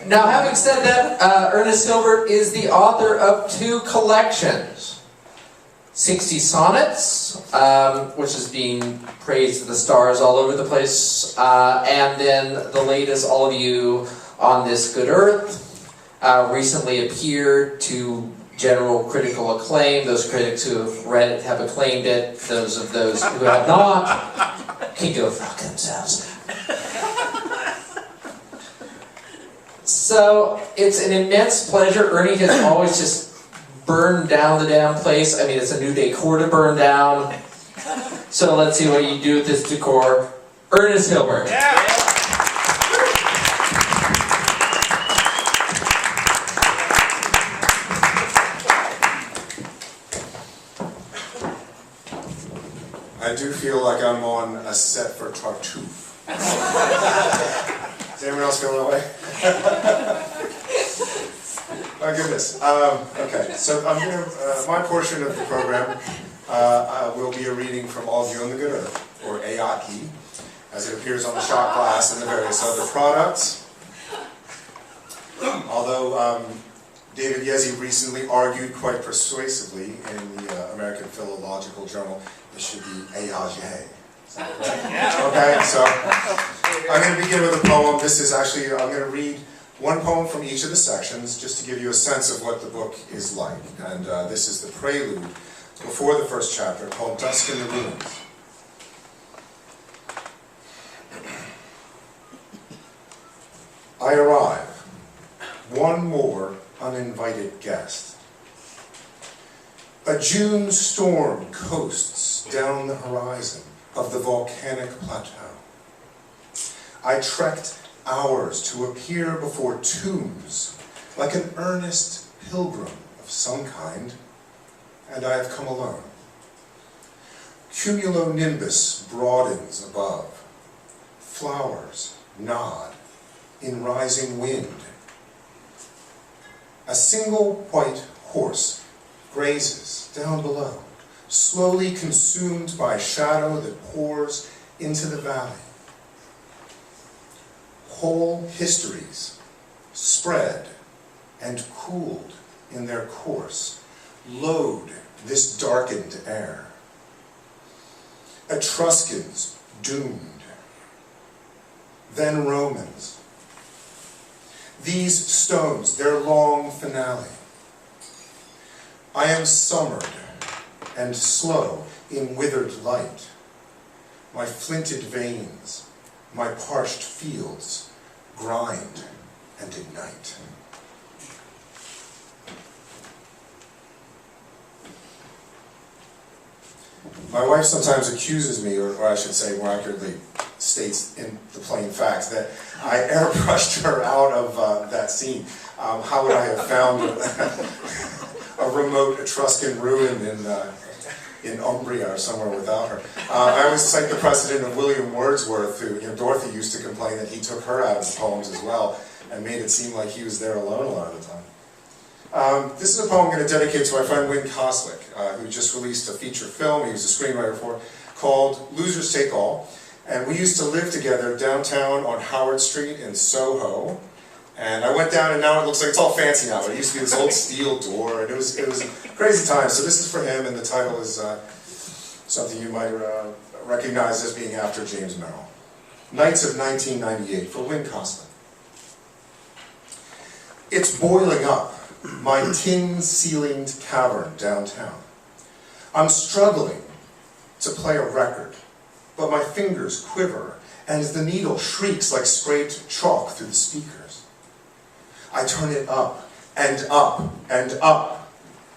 Now, having said that, Ernest Hilbert is the author of 2 collections. 60 Sonnets, which is being praised to the stars all over the place, and then the latest, All of You on This Good Earth, recently appeared to general critical acclaim. Those critics who have read it have acclaimed it. Those who have not can go fuck themselves. So it's an immense pleasure. Ernie has always just burned down the damn place. I mean, it's a new decor to burn down. So let's see what you do with this decor. Ernest Hilbert. Yeah. I do feel like I'm on a set for Tartuffe. Does anyone else feel that way? My goodness. Okay, so I'm going to, my portion of the program will be a reading from All of You on the Good Earth, or Ayaki, as it appears on the shot glass and the various other products. Although David Yezzi recently argued quite persuasively in the American Philological Journal, it should be Ayage. Okay, so I'm going to begin with a poem. This is actually, I'm going to read one poem from each of the sections, just to give you a sense of what the book is like. And this is the prelude before the first chapter, called Dusk in the Ruins. I arrive, one more uninvited guest. A June storm coasts down the horizon of the volcanic plateau. I trekked hours to appear before tombs, like an earnest pilgrim of some kind, and I have come alone. Cumulonimbus broadens above. Flowers nod in rising wind. A single white horse grazes down below, slowly consumed by shadow that pours into the valley. Whole histories spread and cooled in their course load this darkened air. Etruscans doomed, then Romans. These stones, their long finale. I am summered and slow in withered light. My flinted veins, my parched fields, grind and ignite. My wife sometimes accuses me, or I should say more accurately, states in the plain facts that I airbrushed her out of that scene. How would I have found a remote Etruscan ruin in Umbria or somewhere without her? I always cite the precedent of William Wordsworth, who, Dorothy used to complain that he took her out of the poems as well, and made it seem like he was there alone a lot of the time. This is a poem I'm going to dedicate to my friend Wynn Koslick, who just released a feature film he was a screenwriter for, called Losers Take All. And we used to live together downtown on Howard Street in Soho. And I went down, and now it looks like it's all fancy now, but it used to be this old steel door, and it was a crazy time. So this is for him, and the title is something you might recognize as being after James Merrill. Nights of 1998, for Wynn Koslick. It's boiling up, my tin-ceilinged cavern downtown. I'm struggling to play a record, but my fingers quiver, and the needle shrieks like scraped chalk through the speakers. I turn it up, and up, and up.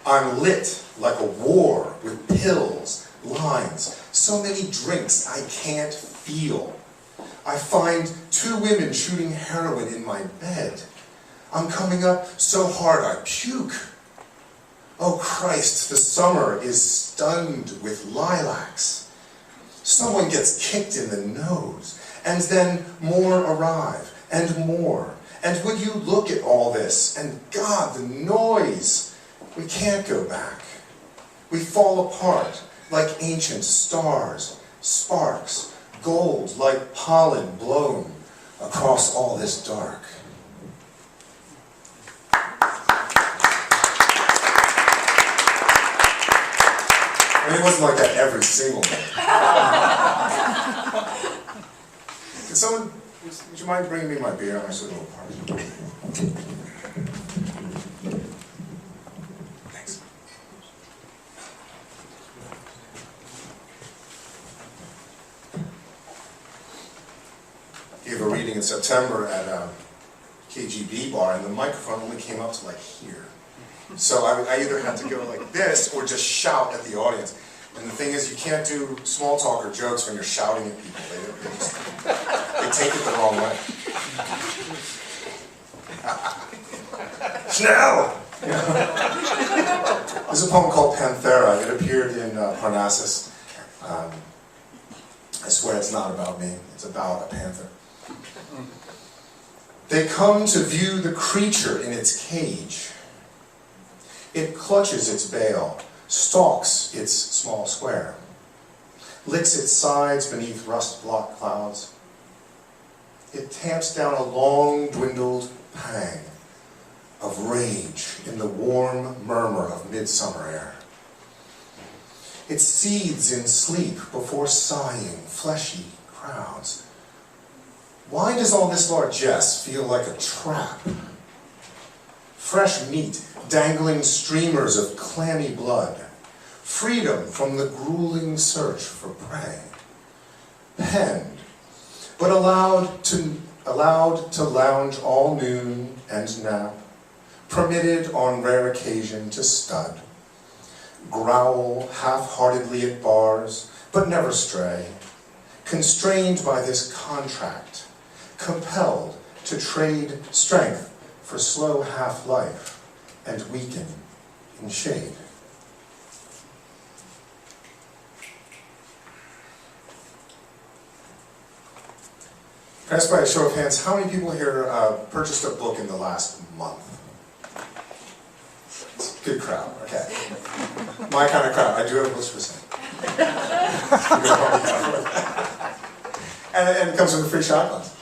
I'm lit like a war with pills, lines, so many drinks I can't feel. I find 2 women shooting heroin in my bed. I'm coming up so hard I puke. Oh Christ, the summer is stunned with lilacs. Someone gets kicked in the nose, and then more arrive, and more. And would you look at all this, and God, the noise. We can't go back. We fall apart like ancient stars, sparks, gold like pollen blown across all this dark. I mean, it wasn't like that every single day. Could someone, would you mind bringing me my beer? I'm actually a little parched. Thanks. Gave a reading in September at a KGB bar, and the microphone only came up to like here. So I either had to go like this or just shout at the audience. And the thing is, you can't do small talk or jokes when you're shouting at people. They take it the wrong way. Schnell! There's a poem called Panthera. It appeared in Parnassus. I swear it's not about me. It's about a panther. They come to view the creature in its cage. It clutches its bale, stalks its small square, licks its sides beneath rust-blocked clouds. It tamps down a long dwindled pang of rage in the warm murmur of midsummer air. It seethes in sleep before sighing fleshy crowds. Why does all this largesse feel like a trap? Fresh meat, dangling streamers of clammy blood, freedom from the grueling search for prey. Penned, but allowed to lounge all noon and nap, permitted on rare occasion to stud, growl half-heartedly at bars, but never stray, constrained by this contract, compelled to trade strength for slow half-life and weaken in shade. Can I ask by a show of hands, how many people here purchased a book in the last month? It's a good crowd, okay. My kind of crowd, I do have books for sale. And it comes with a free shot glass.